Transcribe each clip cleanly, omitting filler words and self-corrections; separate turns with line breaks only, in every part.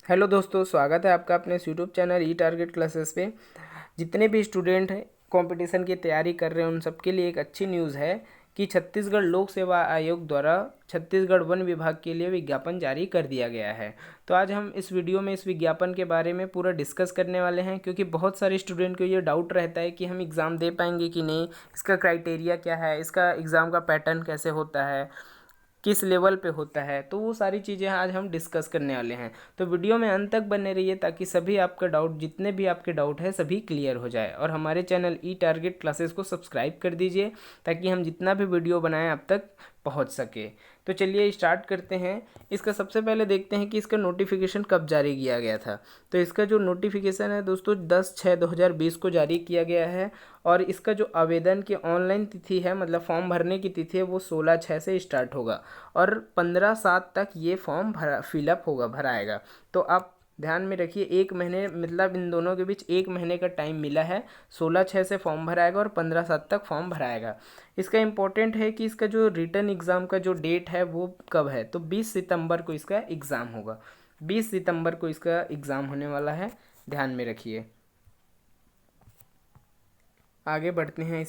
Hello दोस्तों, स्वागत है आपका अपने यूट्यूब चैनल ई टारगेट क्लासेस पे। जितने भी स्टूडेंट हैं कंपटीशन की तैयारी कर रहे हैं उन सबके लिए एक अच्छी न्यूज़ है कि छत्तीसगढ़ लोक सेवा आयोग द्वारा छत्तीसगढ़ वन विभाग के लिए विज्ञापन जारी कर दिया गया है। तो आज हम इस वीडियो में इस विज्ञापन के बारे में पूरा डिस्कस करने वाले हैं, क्योंकि बहुत सारे स्टूडेंट को ये डाउट रहता है कि हम एग्ज़ाम दे पाएंगे कि नहीं, इसका क्राइटेरिया क्या है, इसका एग्ज़ाम का पैटर्न कैसे होता है, किस लेवल पे होता है। तो वो सारी चीज़ें आज हम डिस्कस करने वाले हैं। तो वीडियो में अंत तक बने रहिए ताकि सभी आपका डाउट, जितने भी आपके डाउट है, सभी क्लियर हो जाए। और हमारे चैनल ई टारगेट क्लासेस को सब्सक्राइब कर दीजिए ताकि हम जितना भी वीडियो बनाएं आप तक पहुंच सके। तो चलिए स्टार्ट करते हैं। इसका सबसे पहले देखते हैं कि इसका नोटिफिकेशन कब जारी किया गया था। तो इसका जो नोटिफिकेशन है दोस्तों 10/6/2020 को जारी किया गया है। और इसका जो आवेदन की ऑनलाइन तिथि है, मतलब फॉर्म भरने की तिथि है, वो 16/6 से स्टार्ट होगा और 15/7 तक ये फॉर्म फिलअप होगा, भराएगा। तो आप ध्यान में रखिए, एक महीने मतलब इन दोनों के बीच एक महीने का टाइम मिला है। 16/6 से फॉर्म भराएगा और 15/7 तक फॉर्म भराएगा। इसका इम्पोर्टेंट है कि इसका जो रिटर्न एग्ज़ाम का जो डेट है वो कब है, तो 20 सितंबर को इसका एग्ज़ाम होगा। 20 सितंबर को इसका एग्ज़ाम होने वाला है, ध्यान में रखिए। आगे बढ़ते हैं।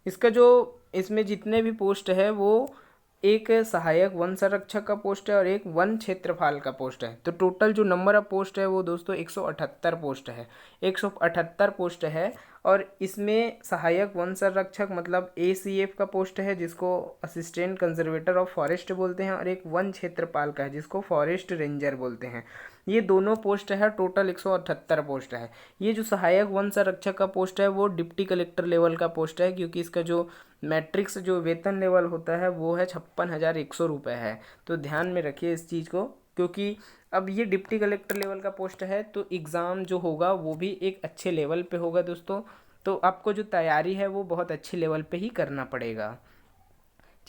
इसका जो इसमें जितने भी पोस्ट है वो एक सहायक वन संरक्षक का पोस्ट है और एक वन क्षेत्रपाल का पोस्ट है। तो टोटल जो नंबर ऑफ पोस्ट है वो दोस्तों 178 पोस्ट है। 178 पोस्ट है। और इसमें सहायक वन संरक्षक मतलब ACF का पोस्ट है, जिसको असिस्टेंट कंजर्वेटर ऑफ फॉरेस्ट बोलते हैं, और एक वन क्षेत्रपाल का है जिसको फॉरेस्ट रेंजर बोलते हैं। ये दोनों पोस्ट है, टोटल 178 पोस्ट है। ये जो सहायक वन संरक्षक का पोस्ट है वो डिप्टी कलेक्टर लेवल का पोस्ट है, क्योंकि इसका जो मैट्रिक्स जो वेतन लेवल होता है वो है 56,100 रुपये है। तो ध्यान में रखिए इस चीज़ को, क्योंकि अब ये डिप्टी कलेक्टर लेवल का पोस्ट है तो एग्ज़ाम जो होगा वो भी एक अच्छे लेवल पे होगा दोस्तों। तो आपको जो तैयारी है वो बहुत अच्छे लेवल पे ही करना पड़ेगा।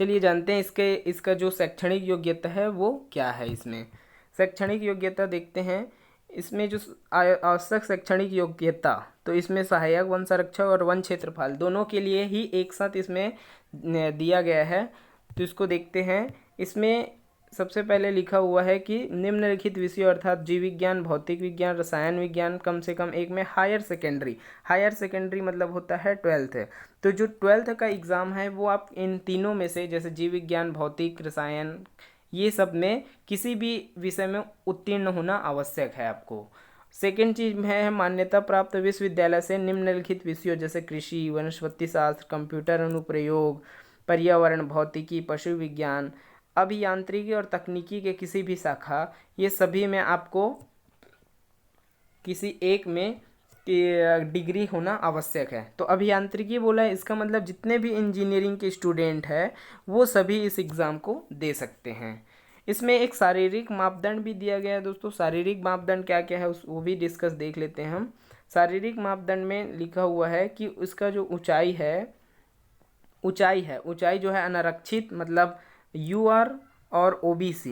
चलिए जानते हैं इसका जो शैक्षणिक योग्यता है वो क्या है। इसमें शैक्षणिक योग्यता देखते हैं। इसमें जो आवश्यक शैक्षणिक योग्यता, तो इसमें सहायक वन संरक्षक और वन क्षेत्रपाल दोनों के लिए ही एक साथ इसमें दिया गया है। तो इसको देखते हैं। इसमें सबसे पहले लिखा हुआ है कि निम्नलिखित विषयों अर्थात जीव विज्ञान, भौतिक विज्ञान, रसायन विज्ञान कम से कम एक में हायर सेकेंडरी मतलब होता है 12th। तो जो 12th का एग्ज़ाम है वो आप इन तीनों में से, जैसे जीव विज्ञान, भौतिक, रसायन, ये सब में किसी भी विषय में उत्तीर्ण होना आवश्यक है आपको। सेकेंड चीज है मान्यता प्राप्त विश्वविद्यालय से निम्नलिखित विषयों जैसे कृषि, वनस्पति शास्त्र, कंप्यूटर अनुप्रयोग, पर्यावरण, भौतिकी, पशु विज्ञान, अभियांत्रिकी और तकनीकी के किसी भी शाखा, ये सभी में आपको किसी एक में डिग्री होना आवश्यक है। तो अभियांत्रिकी बोला है, इसका मतलब जितने भी इंजीनियरिंग के स्टूडेंट हैं वो सभी इस एग्ज़ाम को दे सकते हैं। इसमें एक शारीरिक मापदंड भी दिया गया है दोस्तों। शारीरिक मापदंड क्या क्या है उस वो भी डिस्कस देख लेते हैं हम। शारीरिक मापदंड में लिखा हुआ है कि उसका जो ऊंचाई जो है अनारक्षित मतलब UR और OBC,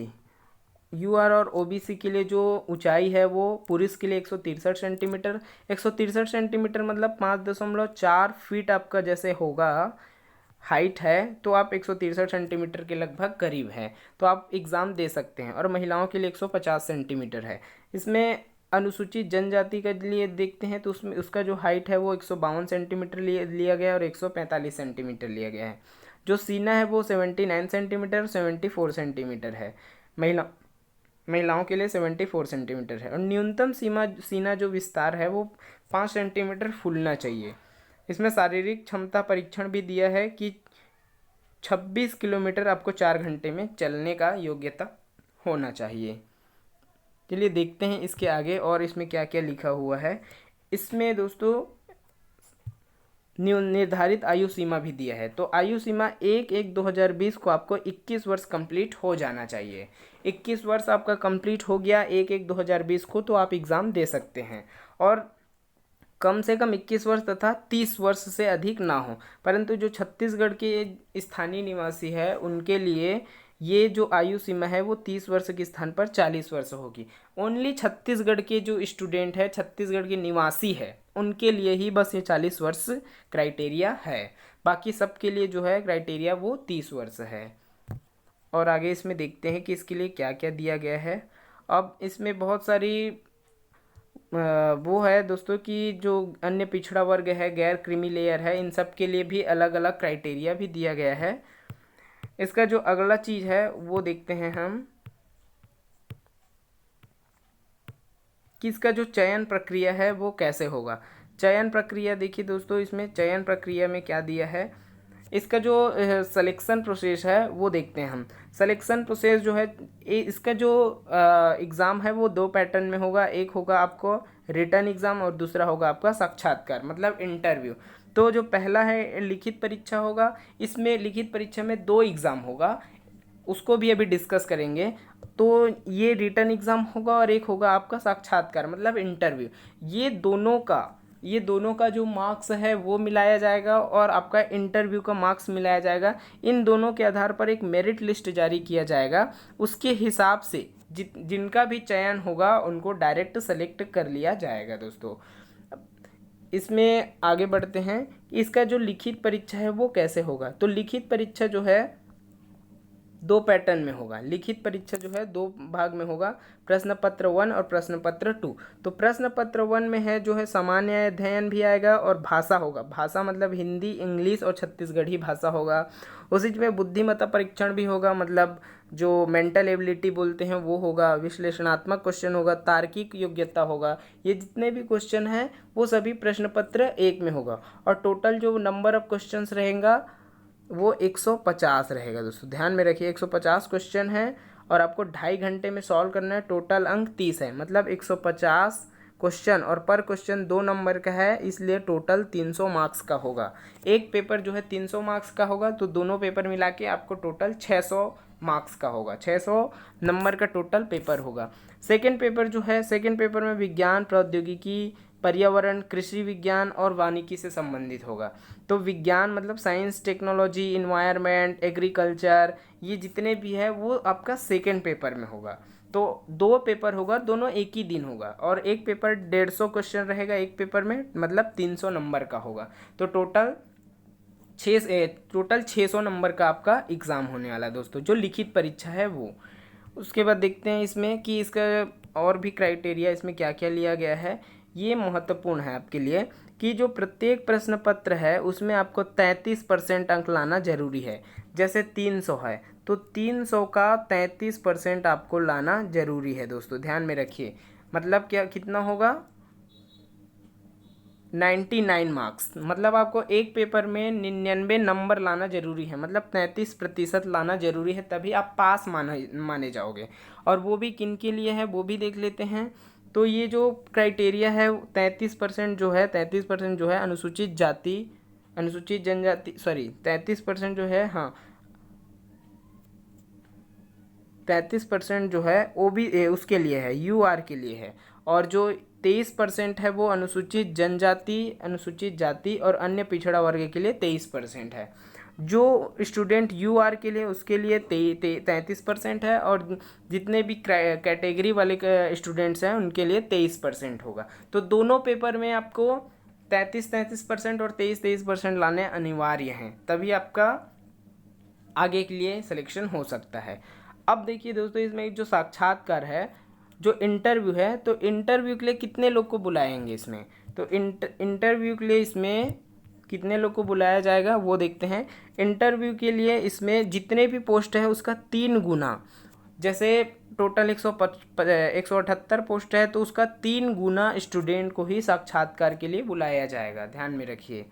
UR और OBC के लिए जो ऊंचाई है वो पुरुष के लिए 163 सेंटीमीटर, 163 सेंटीमीटर मतलब 5.4 फीट आपका जैसे होगा हाइट है, तो आप 163 सेंटीमीटर के लगभग करीब हैं, तो आप एग्ज़ाम दे सकते हैं। और महिलाओं के लिए 150 सेंटीमीटर है। इसमें अनुसूचित जनजाति के लिए देखते हैं तो उसमें उसका जो हाइट है वो 152 सेंटीमीटर लिया गया है और 145 सेंटीमीटर लिया गया है। जो सीना है वो 79 सेंटीमीटर, 74 सेंटीमीटर है। महिला महिलाओं के लिए 74 सेंटीमीटर है। और न्यूनतम सीना जो विस्तार है वो 5 सेंटीमीटर फूलना चाहिए। इसमें शारीरिक क्षमता परीक्षण भी दिया है कि 26 किलोमीटर आपको 4 घंटे में चलने का योग्यता होना चाहिए। चलिए देखते हैं इसके आगे और इसमें क्या क्या लिखा हुआ है। इसमें दोस्तों निर्धारित आयु सीमा भी दिया है। तो आयु सीमा 1/1/2020 को आपको 21 वर्ष कंप्लीट हो जाना चाहिए। 21 वर्ष आपका कंप्लीट हो गया 1/1/2020 को, तो आप एग्ज़ाम दे सकते हैं। और कम से कम 21 वर्ष तथा 30 वर्ष से अधिक ना हो। परंतु जो छत्तीसगढ़ के स्थानीय निवासी है उनके लिए ये जो आयु सीमा है वो 30 वर्ष के स्थान पर 40 वर्ष होगी। ओनली छत्तीसगढ़ के जो स्टूडेंट है, छत्तीसगढ़ के निवासी है, उनके लिए ही बस ये 40 वर्ष क्राइटेरिया है। बाकी सबके लिए जो है क्राइटेरिया वो 30 वर्ष है। और आगे इसमें देखते हैं कि इसके लिए क्या क्या दिया गया है। अब इसमें बहुत सारी वो है दोस्तों कि जो अन्य पिछड़ा वर्ग है, गैर क्रीमी लेयर है, इन सब के लिए भी अलग अलग क्राइटेरिया भी दिया गया है। इसका जो अगला चीज़ है वो देखते हैं हम कि इसका जो चयन प्रक्रिया है वो कैसे होगा। चयन प्रक्रिया देखिए दोस्तों, इसमें चयन प्रक्रिया में क्या दिया है, इसका जो सिलेक्शन प्रोसेस है वो देखते हैं हम। सिलेक्शन प्रोसेस जो है इसका जो एग्ज़ाम है वो दो पैटर्न में होगा। एक होगा आपको रिटर्न एग्ज़ाम और दूसरा होगा आपका साक्षात्कार मतलब इंटरव्यू। तो जो पहला है लिखित परीक्षा होगा, इसमें लिखित परीक्षा में दो एग्ज़ाम होगा, उसको भी अभी डिस्कस करेंगे। तो ये रिटर्न एग्ज़ाम होगा और एक होगा आपका साक्षात्कार मतलब इंटरव्यू। ये दोनों का जो मार्क्स है वो मिलाया जाएगा और आपका इंटरव्यू का मार्क्स मिलाया जाएगा। इन दोनों के आधार पर एक मेरिट लिस्ट जारी किया जाएगा। उसके हिसाब से जिनका भी चयन होगा उनको डायरेक्ट सेलेक्ट कर लिया जाएगा दोस्तों। इसमें आगे बढ़ते हैं कि इसका जो लिखित परीक्षा है वो कैसे होगा। तो लिखित परीक्षा जो है दो पैटर्न में होगा। लिखित परीक्षा जो है दो भाग में होगा, प्रश्न पत्र 1 और प्रश्न पत्र 2। तो प्रश्न पत्र 1 में है जो है सामान्य अध्ययन भी आएगा और भाषा होगा। भाषा मतलब हिंदी, इंग्लिश और छत्तीसगढ़ी भाषा होगा। उसी में बुद्धिमत्ता परीक्षण भी होगा, मतलब जो मेंटल एबिलिटी बोलते हैं वो होगा। विश्लेषणात्मक क्वेश्चन होगा, तार्किक योग्यता होगा। ये जितने भी क्वेश्चन हैं वो सभी प्रश्न पत्र 1 में होगा। और टोटल जो नंबर ऑफ क्वेश्चंस रहेगा वो 150 रहेगा दोस्तों। ध्यान में रखिए 150 क्वेश्चन है और आपको 2.5 घंटे में सॉल्व करना है। टोटल अंक 30 है, मतलब 150 क्वेश्चन और पर क्वेश्चन 2 नंबर का है, इसलिए टोटल 300 मार्क्स का होगा। एक पेपर जो है 300 मार्क्स का होगा, तो दोनों पेपर मिला के आपको टोटल 600 मार्क्स का होगा। 600 नंबर का टोटल पेपर होगा। सेकेंड पेपर जो है, सेकेंड पेपर में विज्ञान, प्रौद्योगिकी, पर्यावरण, कृषि विज्ञान और वानिकी से संबंधित होगा। तो विज्ञान मतलब साइंस, टेक्नोलॉजी, इन्वायरमेंट, एग्रीकल्चर, ये जितने भी है वो आपका सेकेंड पेपर में होगा। तो दो पेपर होगा, दोनों एक ही दिन होगा और एक पेपर 150 क्वेश्चन रहेगा एक पेपर में, मतलब 300 नंबर का होगा। तो टोटल 600 नंबर का आपका एग्ज़ाम होने वाला है दोस्तों, जो लिखित परीक्षा है वो। उसके बाद देखते हैं इसमें कि इसका और भी क्राइटेरिया इसमें क्या क्या लिया गया है। ये महत्वपूर्ण है आपके लिए कि जो प्रत्येक प्रश्न पत्र है उसमें आपको 33% अंक लाना जरूरी है। जैसे 300 है तो 300 का 33% आपको लाना जरूरी है दोस्तों, ध्यान में रखिए। मतलब क्या कितना होगा, 99 मार्क्स, मतलब आपको एक पेपर में 99 नंबर लाना जरूरी है, मतलब 33% लाना जरूरी है, तभी आप पास माने जाओगे। और वो भी किन के लिए है वो भी देख लेते हैं। तो ये जो क्राइटेरिया है 33% जो है, 33% जो है अनुसूचित जाति, अनुसूचित जनजाति, 33% जो है, हाँ 33% जो है OBC उसके लिए है, UR के लिए है। और जो 23% है वो अनुसूचित जनजाति, अनुसूचित जाति और अन्य पिछड़ा वर्ग के लिए 23% है। जो स्टूडेंट UR के लिए उसके लिए 33% है और जितने भी कैटेगरी वाले स्टूडेंट्स हैं उनके लिए 23% होगा। तो दोनों पेपर में आपको 33% और 23% लाने अनिवार्य हैं, तभी आपका आगे के लिए सिलेक्शन हो सकता है। अब देखिए दोस्तों, इसमें एक जो साक्षात्कार है, जो इंटरव्यू है, तो इंटरव्यू के लिए कितने लोग को बुलाएंगे इसमें। तो इंटरव्यू के लिए इसमें कितने लोग को बुलाया जाएगा वो देखते हैं। इंटरव्यू के लिए इसमें जितने भी पोस्ट है उसका 3 गुना, जैसे टोटल 178 पोस्ट है तो उसका 3 गुना स्टूडेंट को ही साक्षात्कार के लिए बुलाया जाएगा, ध्यान में रखिए,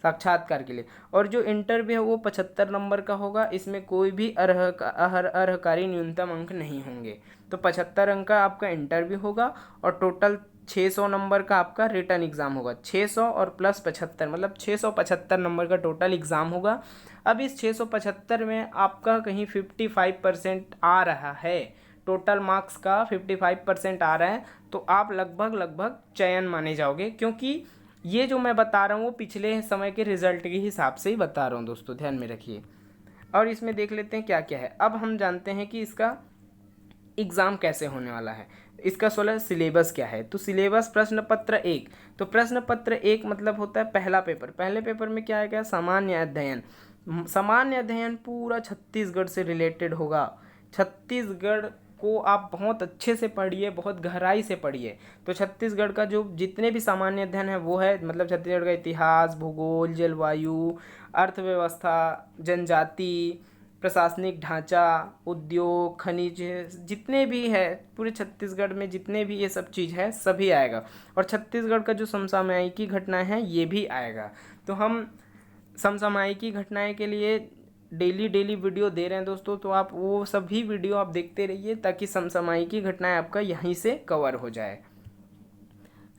साक्षात्कार के लिए। और जो इंटरव्यू है वो 75 नंबर का होगा, इसमें कोई भी अर्हकारी न्यूनतम अंक नहीं होंगे। तो 75 अंक का आपका इंटरव्यू होगा और टोटल 600 नंबर का आपका रिटर्न एग्ज़ाम होगा। 600 और प्लस 75 मतलब 675 नंबर का टोटल एग्ज़ाम होगा। अब इस 675 में आपका कहीं 55% आ रहा है, टोटल मार्क्स का 55% आ रहा है, तो आप लगभग चयन माने जाओगे, क्योंकि ये जो मैं बता रहा हूँ वो पिछले समय के रिजल्ट के हिसाब से ही बता रहा हूँ दोस्तों, ध्यान में रखिए। और इसमें देख लेते हैं क्या क्या है। अब हम जानते हैं कि इसका एग्ज़ाम कैसे होने वाला है। इसका 16 सिलेबस क्या है। तो सिलेबस प्रश्न पत्र 1, तो प्रश्न पत्र 1 मतलब होता है पहला पेपर। पहले पेपर में क्या आएगा, सामान्य अध्ययन। सामान्य अध्ययन पूरा छत्तीसगढ़ से रिलेटेड होगा। छत्तीसगढ़ को आप बहुत अच्छे से पढ़िए, बहुत गहराई से पढ़िए। तो छत्तीसगढ़ का जो जितने भी सामान्य अध्ययन है वो है, मतलब छत्तीसगढ़ का इतिहास, भूगोल, जलवायु, अर्थव्यवस्था, जनजाति, प्रशासनिक ढांचा, उद्योग, खनिज, जितने भी है पूरे छत्तीसगढ़ में जितने भी ये सब चीज़ है सभी आएगा। और छत्तीसगढ़ का जो समसामयिकी घटनाएं हैं ये भी आएगा। तो हम समसामयिकी घटनाएं के लिए डेली वीडियो दे रहे हैं दोस्तों, तो आप वो सभी वीडियो आप देखते रहिए ताकि समसामयिकी घटनाएं आपका यहीं से कवर हो जाए।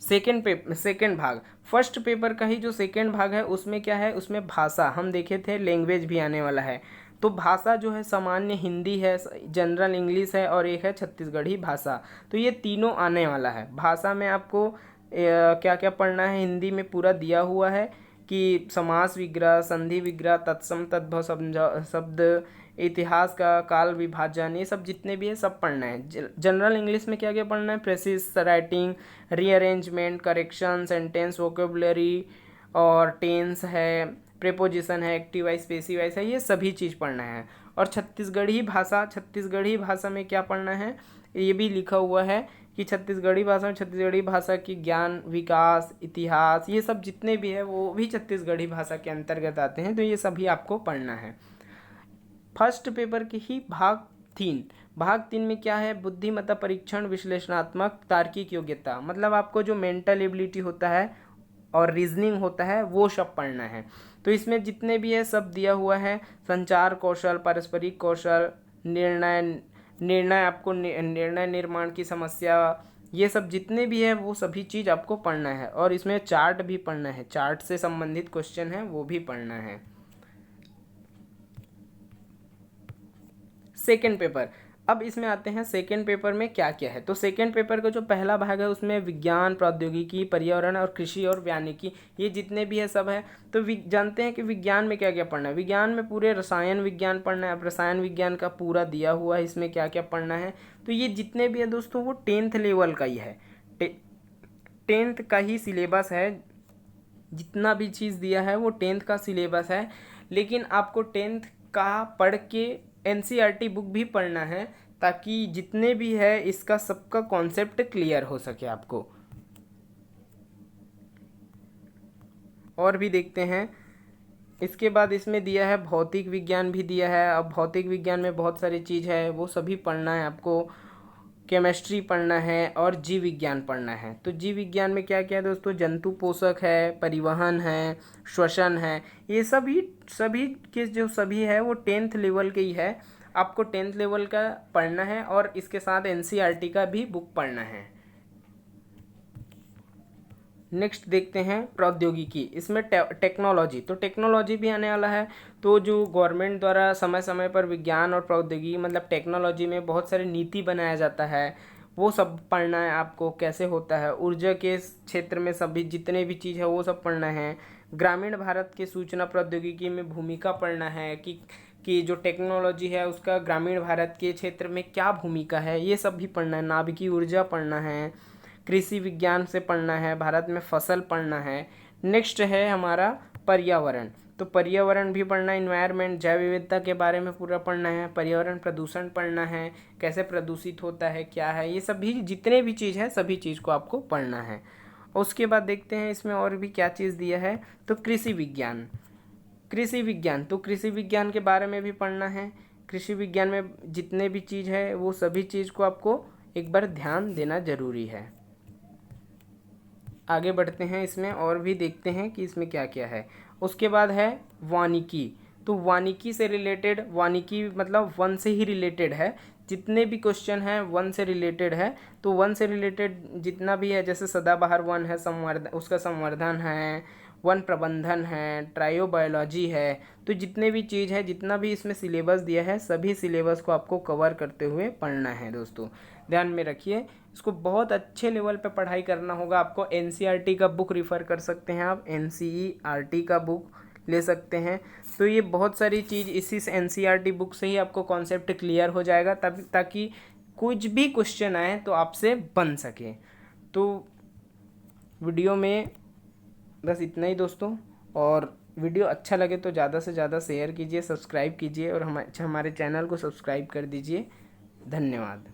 सेकेंड भाग, फर्स्ट पेपर का ही जो सेकेंड भाग है उसमें क्या है, उसमें भाषा हम देखे थे, लैंग्वेज भी आने वाला है। तो भाषा जो है सामान्य हिंदी है, जनरल इंग्लिश है और एक है छत्तीसगढ़ी भाषा। तो ये तीनों आने वाला है। भाषा में आपको क्या क्या पढ़ना है, हिंदी में पूरा दिया हुआ है कि समास विग्रह, संधि विग्रह, तत्सम तद्भव शब्द, इतिहास का काल विभाजन, ये सब जितने भी है सब पढ़ना है। जनरल इंग्लिश में क्या क्या पढ़ना है, precious writing, rearrangement, correction, sentence, vocabulary और टेंस है, प्रेपोजिशन है, एक्टिव वाइज, पैसिव वाइज है, ये सभी चीज़ पढ़ना है। और छत्तीसगढ़ी भाषा में क्या पढ़ना है, ये भी लिखा हुआ है कि छत्तीसगढ़ी भाषा की ज्ञान, विकास, इतिहास, ये सब जितने भी है वो भी छत्तीसगढ़ी भाषा के अंतर्गत आते हैं। तो ये सभी आपको पढ़ना है। फर्स्ट पेपर के ही भाग तीन में क्या है, बुद्धिमत्ता परीक्षण, विश्लेषणात्मक, तार्किक योग्यता, मतलब आपको जो मेंटल एबिलिटी होता है और रीजनिंग होता है वो सब पढ़ना है। तो इसमें जितने भी है सब दिया हुआ है, संचार कौशल, पारस्परिक कौशल, निर्णय आपको निर्णय निर्माण की समस्या, ये सब जितने भी है वो सभी चीज़ आपको पढ़ना है। और इसमें चार्ट भी पढ़ना है, चार्ट से संबंधित क्वेश्चन है वो भी पढ़ना है। सेकेंड पेपर, अब इसमें आते हैं सेकेंड पेपर में क्या क्या है। तो सेकेंड पेपर का जो पहला भाग है उसमें विज्ञान, प्रौद्योगिकी, पर्यावरण और कृषि और वानिकी, ये जितने भी है सब है। तो जानते हैं कि विज्ञान में क्या क्या पढ़ना है। विज्ञान में पूरे रसायन विज्ञान पढ़ना है, रसायन विज्ञान का पूरा दिया हुआ है इसमें क्या क्या पढ़ना है। तो ये जितने भी है दोस्तों वो 10th लेवल का ही है, 10th का ही सिलेबस है। जितना भी चीज़ दिया है वो 10th का सिलेबस है। लेकिन आपको 10th का पढ़ के NCERT बुक भी पढ़ना है ताकि जितने भी है इसका सबका कॉन्सेप्ट क्लियर हो सके आपको। और भी देखते हैं, इसके बाद इसमें दिया है भौतिक विज्ञान भी दिया है। अब भौतिक विज्ञान में बहुत सारी चीज़ है वो सभी पढ़ना है आपको। केमिस्ट्री पढ़ना है और जीव विज्ञान पढ़ना है। तो जीव विज्ञान में क्या क्या है दोस्तों, जंतु पोषक है, परिवहन है, श्वसन है, ये सभी के जो सभी है वो 10th लेवल के ही है। आपको 10th लेवल का पढ़ना है और इसके साथ NCERT का भी बुक पढ़ना है। नेक्स्ट देखते हैं प्रौद्योगिकी, इसमें टेक्नोलॉजी, तो टेक्नोलॉजी भी आने वाला है। तो जो गवर्नमेंट द्वारा समय समय पर विज्ञान और प्रौद्योगिकी मतलब टेक्नोलॉजी में बहुत सारी नीति बनाया जाता है, वो सब पढ़ना है आपको, कैसे होता है। ऊर्जा के क्षेत्र में सभी जितने भी चीज़ है वो सब पढ़ना है। ग्रामीण भारत के सूचना प्रौद्योगिकी में भूमिका पढ़ना है कि जो टेक्नोलॉजी है उसका ग्रामीण भारत के क्षेत्र में क्या भूमिका है, ये सब भी पढ़ना है। नाभिकीय ऊर्जा पढ़ना है, कृषि विज्ञान से पढ़ना है, भारत में फसल पढ़ना है। नेक्स्ट है हमारा पर्यावरण, तो पर्यावरण भी पढ़ना है, इन्वायरमेंट, जैव विविधता के बारे में पूरा पढ़ना है। पर्यावरण प्रदूषण पढ़ना है, कैसे प्रदूषित होता है, क्या है, ये सभी जितने भी चीज़ है सभी चीज़ को आपको पढ़ना है। उसके बाद देखते हैं इसमें और भी क्या चीज़ दिया है। तो कृषि विज्ञान, तो कृषि विज्ञान के बारे में भी पढ़ना है। कृषि विज्ञान में जितने भी चीज़ है वो सभी चीज़ को आपको एक बार ध्यान देना ज़रूरी है। आगे बढ़ते हैं, इसमें और भी देखते हैं कि इसमें क्या क्या है। उसके बाद है वानिकी, तो वानिकी से रिलेटेड, वानिकी मतलब वन से ही रिलेटेड है। जितने भी क्वेश्चन हैं वन से रिलेटेड है। तो वन से रिलेटेड जितना भी है, जैसे सदाबहार वन है, उसका संवर्धन है, वन प्रबंधन है, ट्रायोबायोलॉजी है। तो जितने भी चीज़ है, जितना भी इसमें सिलेबस दिया है सभी सिलेबस को आपको कवर करते हुए पढ़ना है दोस्तों, ध्यान में रखिए। इसको बहुत अच्छे लेवल पे पढ़ाई करना होगा आपको। NCERT का बुक रिफ़र कर सकते हैं आप, NCERT का बुक ले सकते हैं। तो ये बहुत सारी चीज़ इसी NCERT बुक से ही आपको कॉन्सेप्ट क्लियर हो जाएगा, तब ताकि कुछ भी क्वेश्चन आए तो आपसे बन सके। तो वीडियो में बस इतना ही दोस्तों, और वीडियो अच्छा लगे तो ज़्यादा से ज़्यादा शेयर कीजिए, सब्सक्राइब कीजिए और हमारे चैनल को सब्सक्राइब कर दीजिए। धन्यवाद।